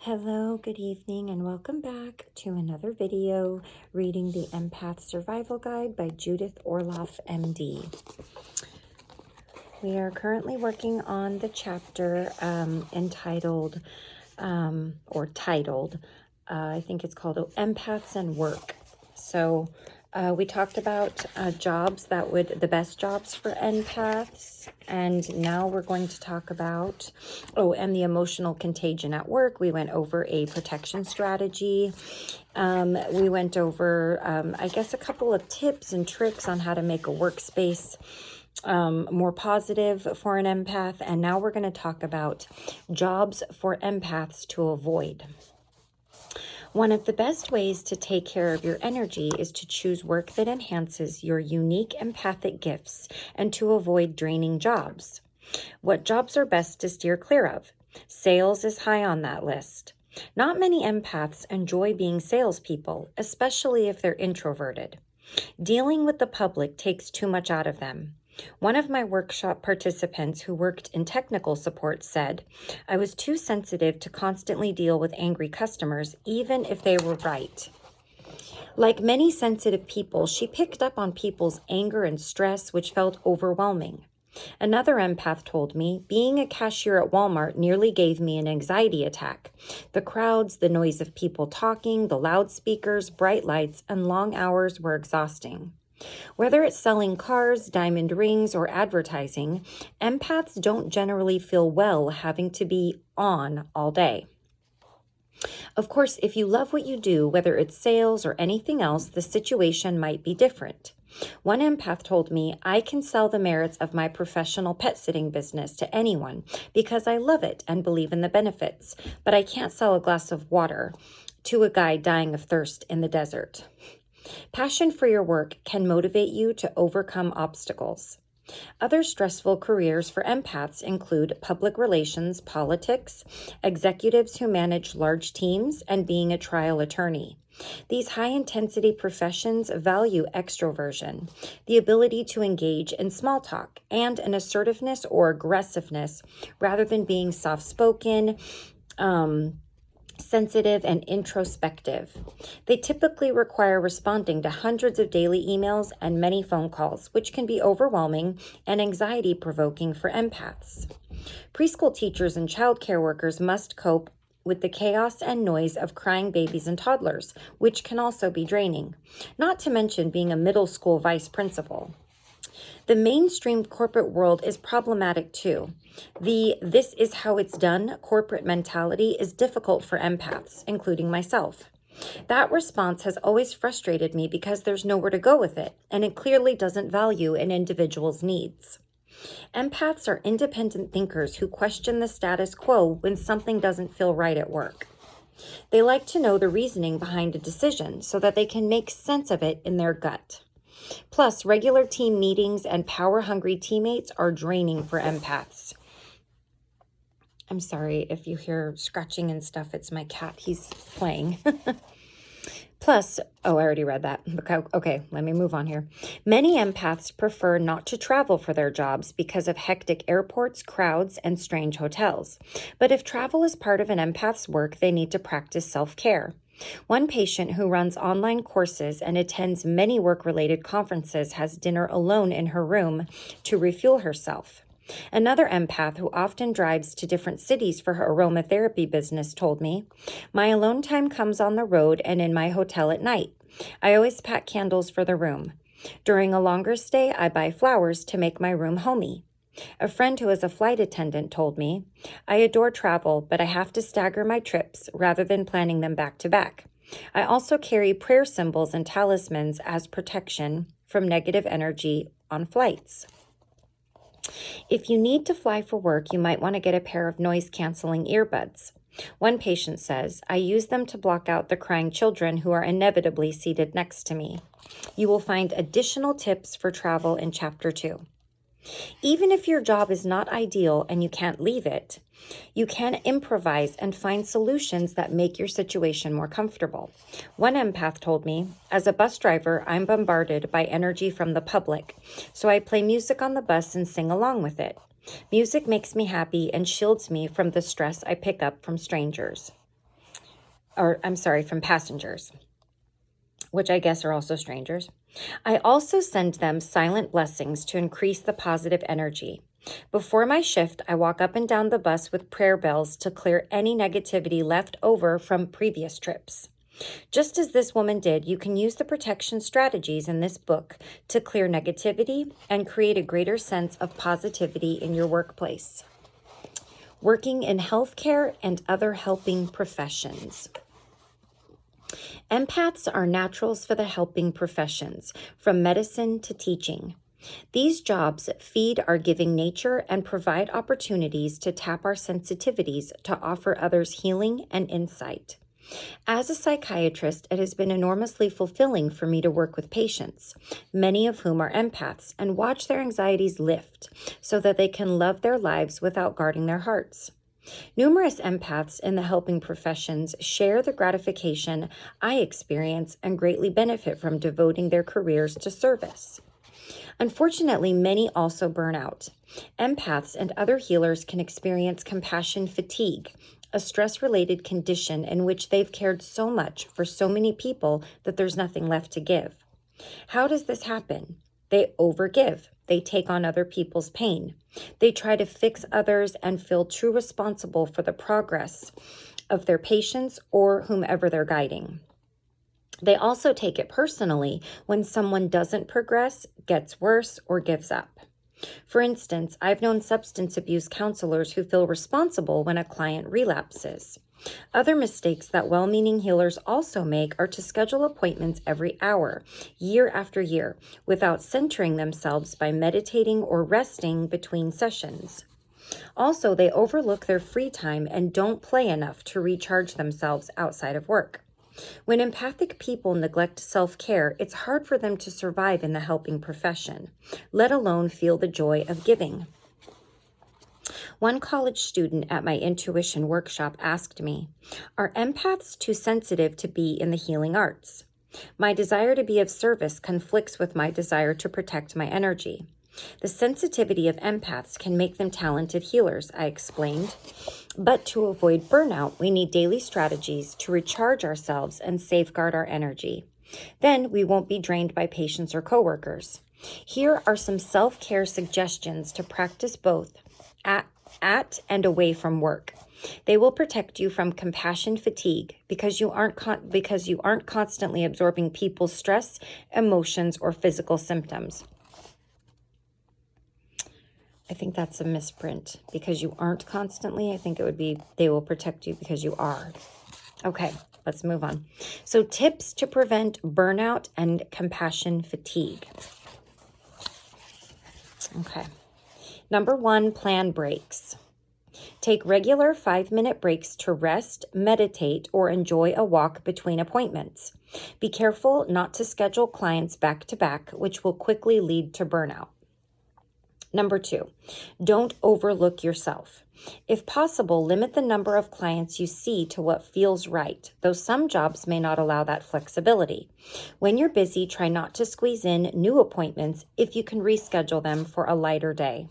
Hello, good evening, and welcome back to another video reading the Empath Survival Guide by Judith Orloff MD. We are currently working on the chapter titled, I think it's called Empaths and Work. So we talked about jobs the best jobs for empaths, and now we're going to talk about, and the emotional contagion at work. We went over a protection strategy. We went over, I guess, a couple of tips and tricks on how to make a workspace more positive for an empath. And now we're going to talk about jobs for empaths to avoid. One of the best ways to take care of your energy is to choose work that enhances your unique empathic gifts and to avoid draining jobs. What jobs are best to steer clear of? Sales is high on that list. Not many empaths enjoy being salespeople, especially if they're introverted. Dealing with the public takes too much out of them. One of my workshop participants who worked in technical support said, "I was too sensitive to constantly deal with angry customers, even if they were right." Like many sensitive people, she picked up on people's anger and stress, which felt overwhelming. Another empath told me, "Being a cashier at Walmart nearly gave me an anxiety attack. The crowds, the noise of people talking, the loudspeakers, bright lights, and long hours were exhausting." Whether it's selling cars, diamond rings, or advertising, empaths don't generally feel well having to be on all day. Of course, if you love what you do, whether it's sales or anything else, the situation might be different. One empath told me, "I can sell the merits of my professional pet sitting business to anyone because I love it and believe in the benefits, but I can't sell a glass of water to a guy dying of thirst in the desert." Passion for your work can motivate you to overcome obstacles. Other stressful careers for empaths include public relations, politics, executives who manage large teams, and being a trial attorney. These high-intensity professions value extroversion, the ability to engage in small talk, and an assertiveness or aggressiveness rather than being soft-spoken, sensitive, and introspective. They typically require responding to hundreds of daily emails and many phone calls, which can be overwhelming and anxiety-provoking for empaths. Preschool teachers and childcare workers must cope with the chaos and noise of crying babies and toddlers, which can also be draining, not to mention being a middle school vice principal. The mainstream corporate world is problematic too. The "this is how it's done" corporate mentality is difficult for empaths, including myself. That response has always frustrated me because there's nowhere to go with it, and it clearly doesn't value an individual's needs. Empaths are independent thinkers who question the status quo when something doesn't feel right at work. They like to know the reasoning behind a decision so that they can make sense of it in their gut. Plus, regular team meetings and power-hungry teammates are draining for empaths. I'm sorry if you hear scratching and stuff. It's my cat. He's playing. Plus, I already read that. Okay, let me move on here. Many empaths prefer not to travel for their jobs because of hectic airports, crowds, and strange hotels. But if travel is part of an empath's work, they need to practice self-care. One patient who runs online courses and attends many work-related conferences has dinner alone in her room to refuel herself. Another empath who often drives to different cities for her aromatherapy business told me, "My alone time comes on the road and in my hotel at night. I always pack candles for the room. During a longer stay, I buy flowers to make my room homey." A friend who is a flight attendant told me, "I adore travel, but I have to stagger my trips rather than planning them back to back. I also carry prayer symbols and talismans as protection from negative energy on flights." If you need to fly for work, you might want to get a pair of noise-canceling earbuds. One patient says, "I use them to block out the crying children who are inevitably seated next to me." You will find additional tips for travel in Chapter 2. Even if your job is not ideal and you can't leave it, you can improvise and find solutions that make your situation more comfortable. One empath told me, "As a bus driver, I'm bombarded by energy from the public, so I play music on the bus and sing along with it. Music makes me happy and shields me from the stress I pick up from strangers." from passengers, which I guess are also strangers. I also send them silent blessings to increase the positive energy. Before my shift, I walk up and down the bus with prayer bells to clear any negativity left over from previous trips. Just as this woman did, you can use the protection strategies in this book to clear negativity and create a greater sense of positivity in your workplace. Working in healthcare and other helping professions. Empaths are naturals for the helping professions, from medicine to teaching. These jobs feed our giving nature and provide opportunities to tap our sensitivities to offer others healing and insight. As a psychiatrist, it has been enormously fulfilling for me to work with patients, many of whom are empaths, and watch their anxieties lift so that they can love their lives without guarding their hearts. Numerous empaths in the helping professions share the gratification I experience and greatly benefit from devoting their careers to service. Unfortunately, many also burn out. Empaths and other healers can experience compassion fatigue, a stress-related condition in which they've cared so much for so many people that there's nothing left to give. How does this happen? They overgive. They take on other people's pain. They try to fix others and feel too responsible for the progress of their patients or whomever they're guiding. They also take it personally when someone doesn't progress, gets worse, or gives up. For instance, I've known substance abuse counselors who feel responsible when a client relapses. Other mistakes that well-meaning healers also make are to schedule appointments every hour, year after year, without centering themselves by meditating or resting between sessions. Also, they overlook their free time and don't play enough to recharge themselves outside of work. When empathic people neglect self-care, it's hard for them to survive in the helping profession, let alone feel the joy of giving. One college student at my intuition workshop asked me, "Are empaths too sensitive to be in the healing arts? My desire to be of service conflicts with my desire to protect my energy. The sensitivity of empaths can make them talented healers," I explained. "But to avoid burnout, we need daily strategies to recharge ourselves and safeguard our energy. Then we won't be drained by patients or coworkers. Here are some self-care suggestions to practice both at and away from work. They will protect you from compassion fatigue because you aren't constantly absorbing people's stress, emotions, or physical symptoms." I think that's a misprint. Because you aren't constantly, I think it would be they will protect you because you are. Okay, let's move on. So tips to prevent burnout and compassion fatigue. Okay. Number 1, plan breaks. Take regular 5-minute breaks to rest, meditate, or enjoy a walk between appointments. Be careful not to schedule clients back to back, which will quickly lead to burnout. Number 2, don't overlook yourself. If possible, limit the number of clients you see to what feels right, though some jobs may not allow that flexibility. When you're busy, try not to squeeze in new appointments if you can reschedule them for a lighter day.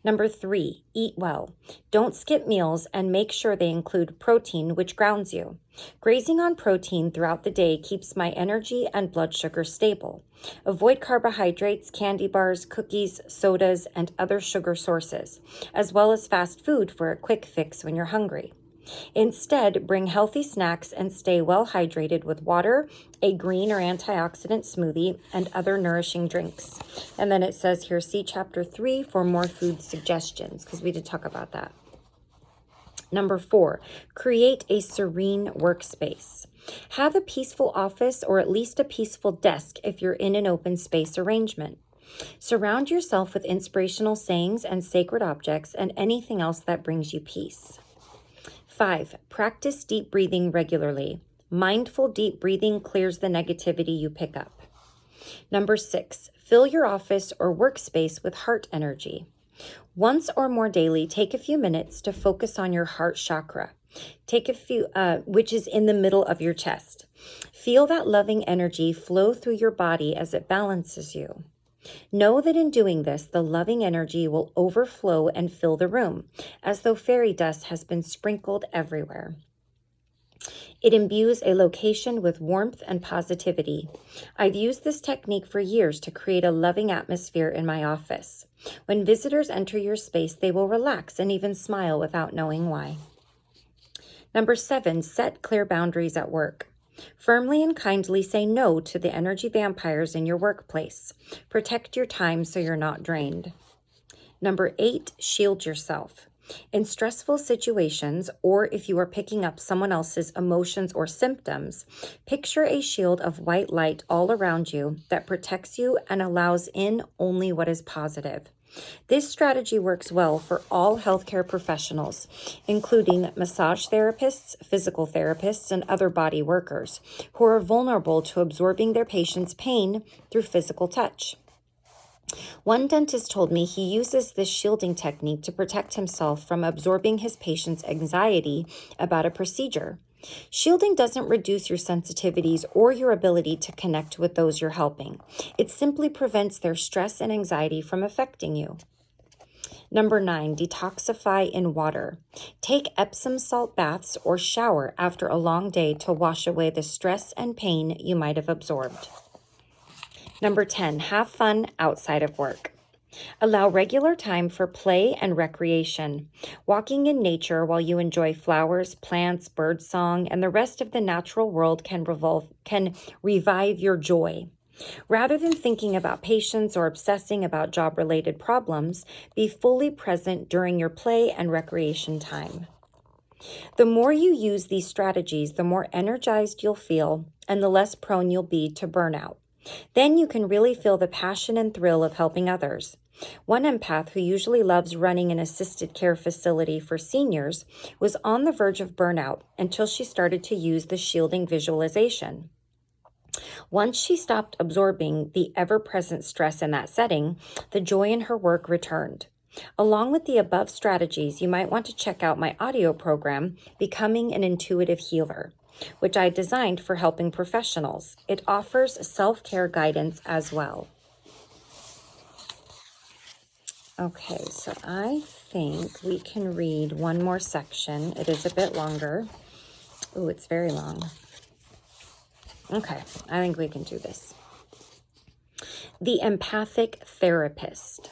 Number 3, eat well. Don't skip meals and make sure they include protein, which grounds you. Grazing on protein throughout the day keeps my energy and blood sugar stable. Avoid carbohydrates, candy bars, cookies, sodas, and other sugar sources, as well as fast food for a quick fix when you're hungry. Instead, bring healthy snacks and stay well hydrated with water, a green or antioxidant smoothie, and other nourishing drinks. And then it says here, see Chapter 3 for more food suggestions, because we did talk about that. Number 4, create a serene workspace. Have a peaceful office or at least a peaceful desk if you're in an open space arrangement. Surround yourself with inspirational sayings and sacred objects and anything else that brings you peace. 5, practice deep breathing regularly. Mindful deep breathing clears the negativity you pick up. Number 6, fill your office or workspace with heart energy. Once or more daily, take a few minutes to focus on your heart chakra. Which is in the middle of your chest. Feel that loving energy flow through your body as it balances you. Know that in doing this, the loving energy will overflow and fill the room, as though fairy dust has been sprinkled everywhere. It imbues a location with warmth and positivity. I've used this technique for years to create a loving atmosphere in my office. When visitors enter your space, they will relax and even smile without knowing why. Number 7, set clear boundaries at work. Firmly and kindly say no to the energy vampires in your workplace. Protect your time so you're not drained. Number 8, shield yourself. In stressful situations, or if you are picking up someone else's emotions or symptoms, picture a shield of white light all around you that protects you and allows in only what is positive. This strategy works well for all healthcare professionals, including massage therapists, physical therapists, and other body workers who are vulnerable to absorbing their patients' pain through physical touch. One dentist told me he uses this shielding technique to protect himself from absorbing his patient's anxiety about a procedure. Shielding doesn't reduce your sensitivities or your ability to connect with those you're helping. It simply prevents their stress and anxiety from affecting you. Number 9, detoxify in water. Take Epsom salt baths or shower after a long day to wash away the stress and pain you might have absorbed. Number 10, have fun outside of work. Allow regular time for play and recreation. Walking in nature while you enjoy flowers, plants, birdsong, and the rest of the natural world can revive your joy. Rather than thinking about patients or obsessing about job-related problems, be fully present during your play and recreation time. The more you use these strategies, the more energized you'll feel and the less prone you'll be to burnout. Then you can really feel the passion and thrill of helping others. One empath who usually loves running an assisted care facility for seniors was on the verge of burnout until she started to use the shielding visualization. Once she stopped absorbing the ever-present stress in that setting, the joy in her work returned. Along with the above strategies, you might want to check out my audio program, Becoming an Intuitive Healer, which I designed for helping professionals. It offers self-care guidance as well. Okay, so I think we can read one more section. It is a bit longer. Ooh, it's very long. Okay, I think we can do this. The empathic therapist.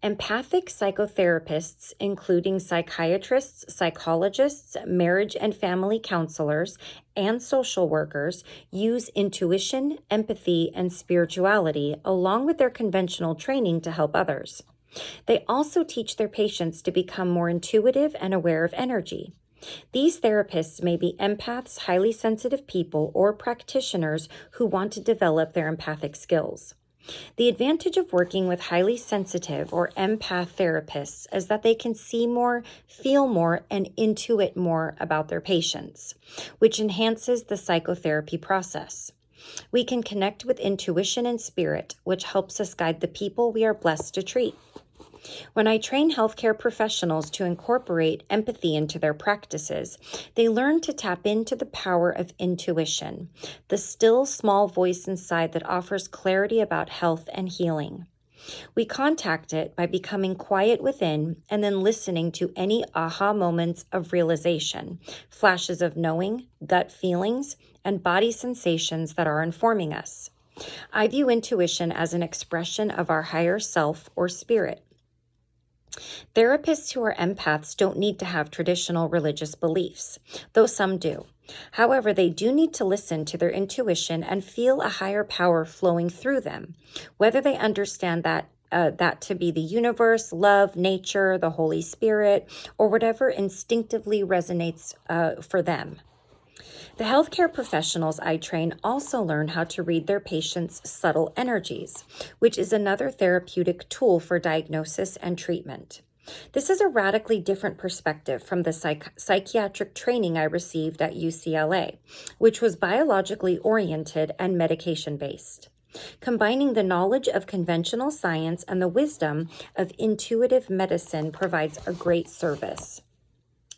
Empathic psychotherapists, including psychiatrists, psychologists, marriage and family counselors, and social workers, use intuition, empathy, and spirituality along with their conventional training to help others. They also teach their patients to become more intuitive and aware of energy. These therapists may be empaths, highly sensitive people, or practitioners who want to develop their empathic skills. The advantage of working with highly sensitive or empath therapists is that they can see more, feel more, and intuit more about their patients, which enhances the psychotherapy process. We can connect with intuition and spirit, which helps us guide the people we are blessed to treat. When I train healthcare professionals to incorporate empathy into their practices, they learn to tap into the power of intuition, the still small voice inside that offers clarity about health and healing. We contact it by becoming quiet within and then listening to any aha moments of realization, flashes of knowing, gut feelings, and body sensations that are informing us. I view intuition as an expression of our higher self or spirit. Therapists who are empaths don't need to have traditional religious beliefs, though some do. However, they do need to listen to their intuition and feel a higher power flowing through them, whether they understand that to be the universe, love, nature, the Holy Spirit, or whatever instinctively resonates for them. The healthcare professionals I train also learn how to read their patients' subtle energies, which is another therapeutic tool for diagnosis and treatment. This is a radically different perspective from the psychiatric training I received at UCLA, which was biologically oriented and medication-based. Combining the knowledge of conventional science and the wisdom of intuitive medicine provides a great service.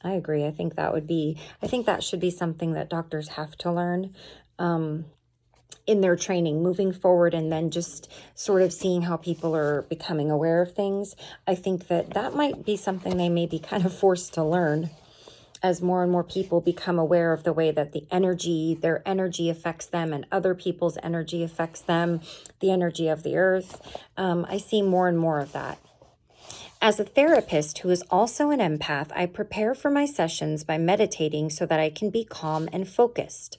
I agree. I think that should be something that doctors have to learn in their training moving forward, and then just sort of seeing how people are becoming aware of things. I think that might be something they may be kind of forced to learn. as more and more people become aware of the way that their energy affects them and other people's energy affects them, the energy of the earth. I see more and more of that. As a therapist who is also an empath, I prepare for my sessions by meditating so that I can be calm and focused.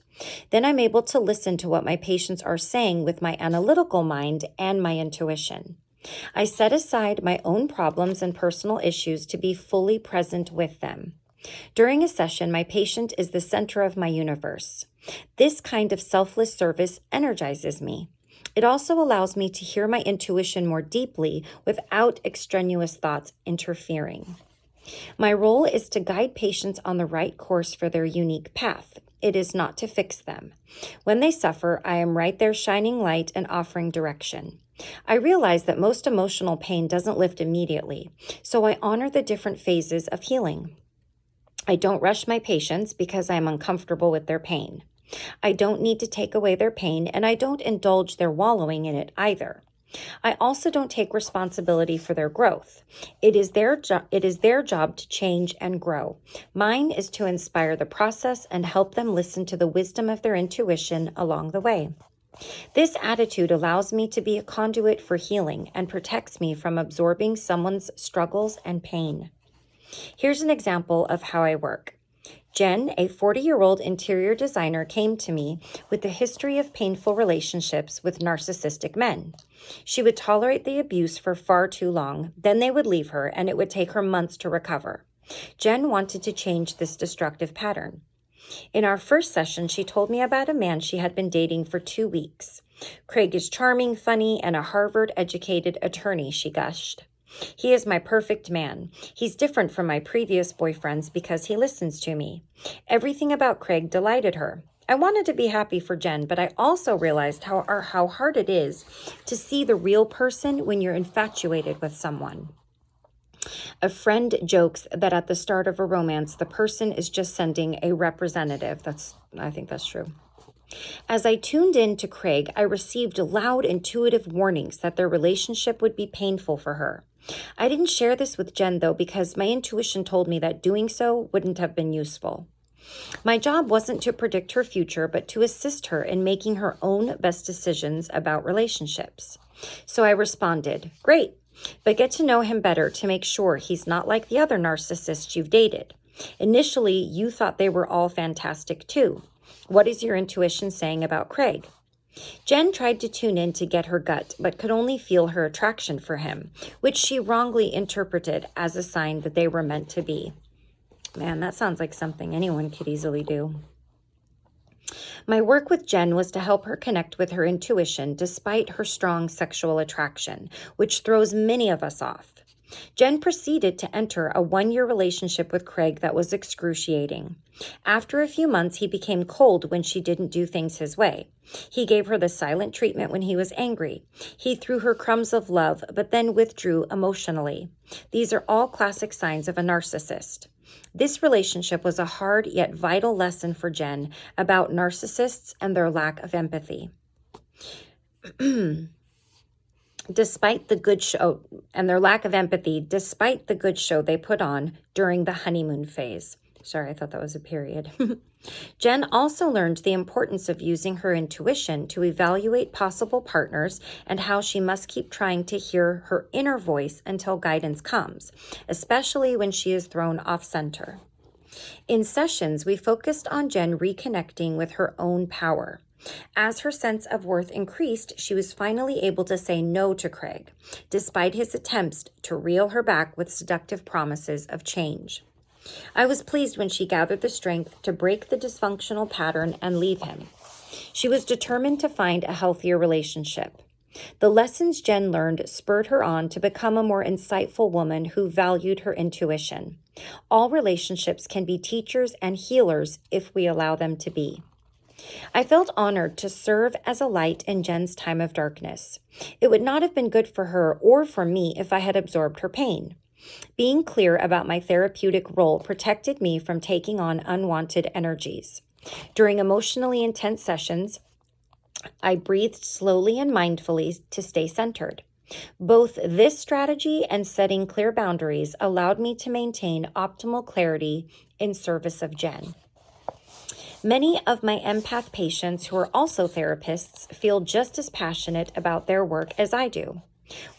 Then I'm able to listen to what my patients are saying with my analytical mind and my intuition. I set aside my own problems and personal issues to be fully present with them. During a session, my patient is the center of my universe. This kind of selfless service energizes me. It also allows me to hear my intuition more deeply without extraneous thoughts interfering. My role is to guide patients on the right course for their unique path. It is not to fix them. When they suffer, I am right there shining light and offering direction. I realize that most emotional pain doesn't lift immediately, so I honor the different phases of healing. I don't rush my patients because I am uncomfortable with their pain. I don't need to take away their pain, and I don't indulge their wallowing in it either. I also don't take responsibility for their growth. It is their job to change and grow. Mine is to inspire the process and help them listen to the wisdom of their intuition along the way. This attitude allows me to be a conduit for healing and protects me from absorbing someone's struggles and pain. Here's an example of how I work. Jen, a 40-year-old interior designer, came to me with a history of painful relationships with narcissistic men. She would tolerate the abuse for far too long, then they would leave her, and it would take her months to recover. Jen wanted to change this destructive pattern. In our first session, she told me about a man she had been dating for 2 weeks. Craig is charming, funny, and a Harvard-educated attorney, she gushed. He is my perfect man. He's different from my previous boyfriends because he listens to me. Everything about Craig delighted her. I wanted to be happy for Jen, but I also realized how hard it is to see the real person when you're infatuated with someone. A friend jokes that at the start of a romance, the person is just sending a representative. I think that's true. As I tuned in to Craig, I received loud intuitive warnings that their relationship would be painful for her. I didn't share this with Jen, though, because my intuition told me that doing so wouldn't have been useful. My job wasn't to predict her future, but to assist her in making her own best decisions about relationships. So I responded, "Great, but get to know him better to make sure he's not like the other narcissists you've dated. Initially, you thought they were all fantastic too. What is your intuition saying about Craig?" Jen tried to tune in to get her gut, but could only feel her attraction for him, which she wrongly interpreted as a sign that they were meant to be. Man, that sounds like something anyone could easily do. My work with Jen was to help her connect with her intuition despite her strong sexual attraction, which throws many of us off. Jen proceeded to enter a 1-year relationship with Craig that was excruciating. After a few months, he became cold when she didn't do things his way. He gave her the silent treatment when he was angry. He threw her crumbs of love, but then withdrew emotionally. These are all classic signs of a narcissist. This relationship was a hard yet vital lesson for Jen about narcissists and their lack of empathy. Despite the good show they put on during the honeymoon phase. Sorry, I thought that was a period. Jen also learned the importance of using her intuition to evaluate possible partners and how she must keep trying to hear her inner voice until guidance comes, especially when she is thrown off center. In sessions, we focused on Jen reconnecting with her own power. As her sense of worth increased, she was finally able to say no to Craig, despite his attempts to reel her back with seductive promises of change. I was pleased when she gathered the strength to break the dysfunctional pattern and leave him. She was determined to find a healthier relationship. The lessons Jen learned spurred her on to become a more insightful woman who valued her intuition. All relationships can be teachers and healers if we allow them to be. I felt honored to serve as a light in Jen's time of darkness. It would not have been good for her or for me if I had absorbed her pain. Being clear about my therapeutic role protected me from taking on unwanted energies. During emotionally intense sessions, I breathed slowly and mindfully to stay centered. Both this strategy and setting clear boundaries allowed me to maintain optimal clarity in service of Jen. Many of my empath patients who are also therapists feel just as passionate about their work as I do.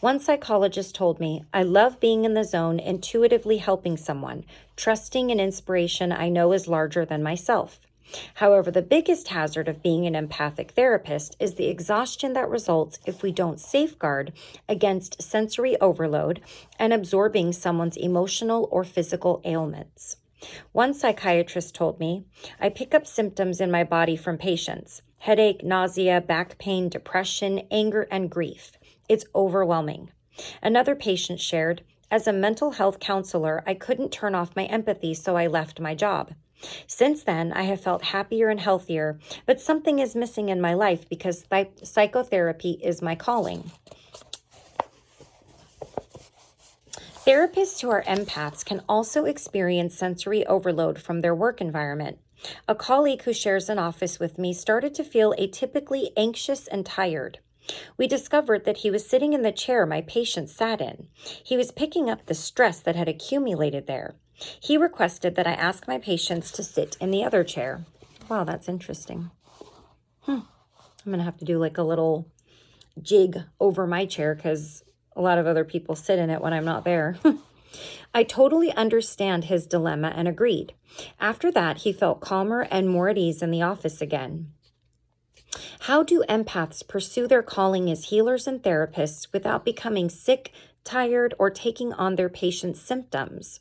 One psychologist told me, "I love being in the zone, intuitively helping someone, trusting an inspiration I know is larger than myself." However, the biggest hazard of being an empathic therapist is the exhaustion that results if we don't safeguard against sensory overload and absorbing someone's emotional or physical ailments. One psychiatrist told me, "I pick up symptoms in my body from patients: headache, nausea, back pain, depression, anger, and grief. It's overwhelming." Another patient shared, "As a mental health counselor, I couldn't turn off my empathy, so I left my job. Since then, I have felt happier and healthier, but something is missing in my life because psychotherapy is my calling." Therapists who are empaths can also experience sensory overload from their work environment. A colleague who shares an office with me started to feel atypically anxious and tired. We discovered that he was sitting in the chair my patient sat in. He was picking up the stress that had accumulated there. He requested that I ask my patients to sit in the other chair. Wow, that's interesting. I'm going to have to do like a little jig over my chair because a lot of other people sit in it when I'm not there. I totally understand his dilemma and agreed. After that, he felt calmer and more at ease in the office again. How do empaths pursue their calling as healers and therapists without becoming sick, tired, or taking on their patients' symptoms?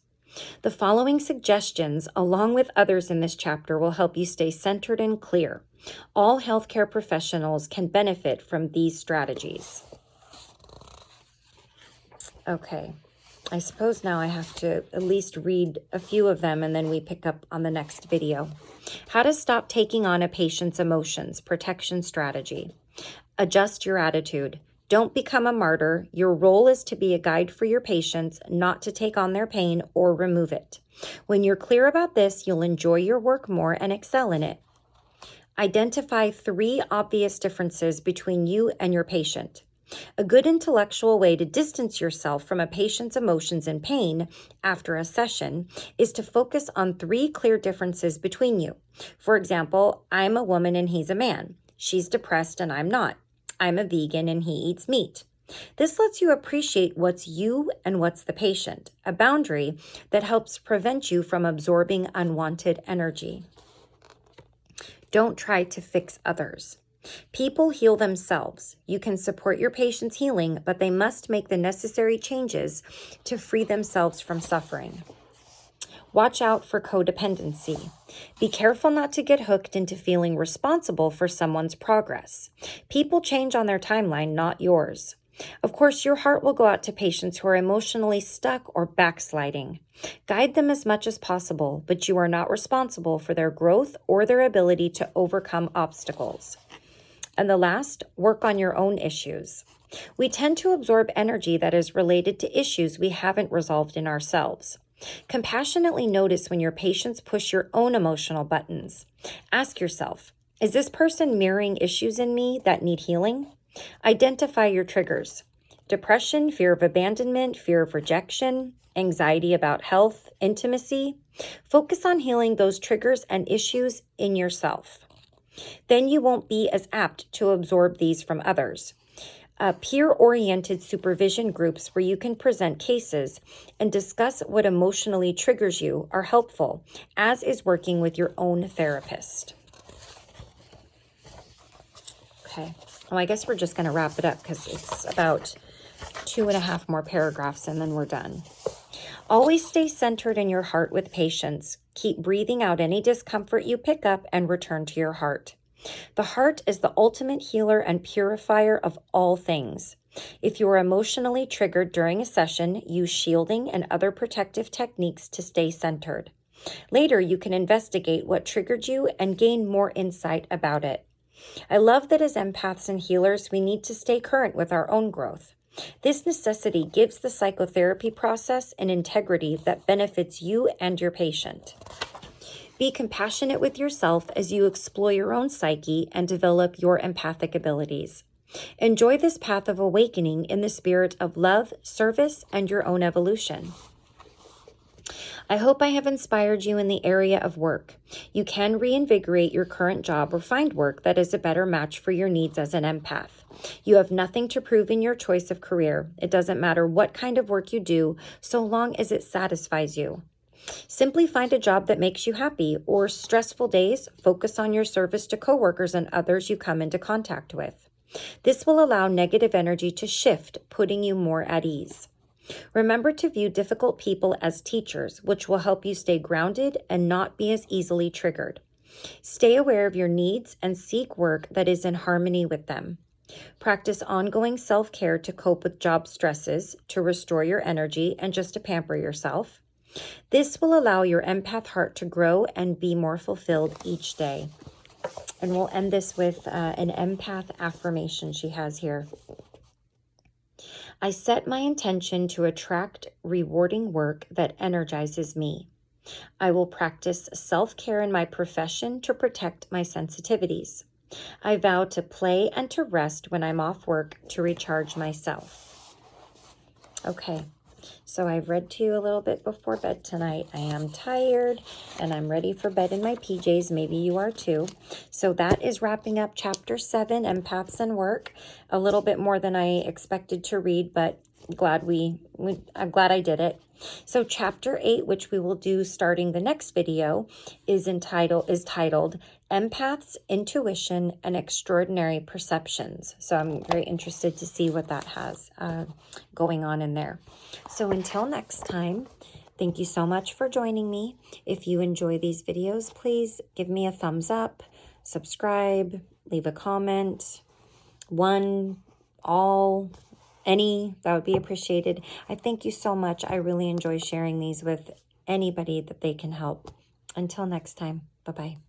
The following suggestions, along with others in this chapter, will help you stay centered and clear. All healthcare professionals can benefit from these strategies. Okay, I suppose now I have to at least read a few of them and then we pick up on the next video. How to stop taking on a patient's emotions, protection strategy. Adjust your attitude. Don't become a martyr. Your role is to be a guide for your patients, not to take on their pain or remove it. When you're clear about this, you'll enjoy your work more and excel in it. Identify 3 obvious differences between you and your patient. A good intellectual way to distance yourself from a patient's emotions and pain after a session is to focus on 3 clear differences between you. For example, I'm a woman and he's a man. She's depressed and I'm not. I'm a vegan and he eats meat. This lets you appreciate what's you and what's the patient, a boundary that helps prevent you from absorbing unwanted energy. Don't try to fix others. People heal themselves. You can support your patient's healing, but they must make the necessary changes to free themselves from suffering. Watch out for codependency. Be careful not to get hooked into feeling responsible for someone's progress. People change on their timeline, not yours. Of course, your heart will go out to patients who are emotionally stuck or backsliding. Guide them as much as possible, but you are not responsible for their growth or their ability to overcome obstacles. And the last, work on your own issues. We tend to absorb energy that is related to issues we haven't resolved in ourselves. Compassionately notice when your patients push your own emotional buttons. Ask yourself, is this person mirroring issues in me that need healing? Identify your triggers. Depression, fear of abandonment, fear of rejection, anxiety about health, intimacy. Focus on healing those triggers and issues in yourself. Then you won't be as apt to absorb these from others. Peer-oriented supervision groups where you can present cases and discuss what emotionally triggers you are helpful, as is working with your own therapist. Okay, well, I guess we're just going to wrap it up because it's about 2.5 more paragraphs and then we're done. Always stay centered in your heart with patience. Keep breathing out any discomfort you pick up and return to your heart. The heart is the ultimate healer and purifier of all things. If you are emotionally triggered during a session, use shielding and other protective techniques to stay centered. Later, you can investigate what triggered you and gain more insight about it. I love that as empaths and healers, we need to stay current with our own growth. This necessity gives the psychotherapy process an integrity that benefits you and your patient. Be compassionate with yourself as you explore your own psyche and develop your empathic abilities. Enjoy this path of awakening in the spirit of love, service, and your own evolution. I hope I have inspired you in the area of work. You can reinvigorate your current job or find work that is a better match for your needs as an empath. You have nothing to prove in your choice of career. It doesn't matter what kind of work you do, so long as it satisfies you. Simply find a job that makes you happy, or stressful days, focus on your service to coworkers and others you come into contact with. This will allow negative energy to shift, putting you more at ease. Remember to view difficult people as teachers, which will help you stay grounded and not be as easily triggered. Stay aware of your needs and seek work that is in harmony with them. Practice ongoing self-care to cope with job stresses, to restore your energy, and just to pamper yourself. This will allow your empath heart to grow and be more fulfilled each day. And we'll end this with an empath affirmation she has here. I set my intention to attract rewarding work that energizes me. I will practice self-care in my profession to protect my sensitivities. I vow to play and to rest when I'm off work to recharge myself. Okay, so I've read to you a little bit before bed tonight. I am tired and I'm ready for bed in my PJs. Maybe you are too. So that is wrapping up Chapter 7, Empaths and Work. A little bit more than I expected to read, but I'm glad I did it. So Chapter 8, which we will do starting the next video, is titled Empaths, Intuition, and Extraordinary Perceptions. So I'm very interested to see what that has going on in there. So until next time, thank you so much for joining me. If you enjoy these videos, please give me a thumbs up, subscribe, leave a comment, any, that would be appreciated. I thank you so much. I really enjoy sharing these with anybody that they can help. Until next time, bye-bye.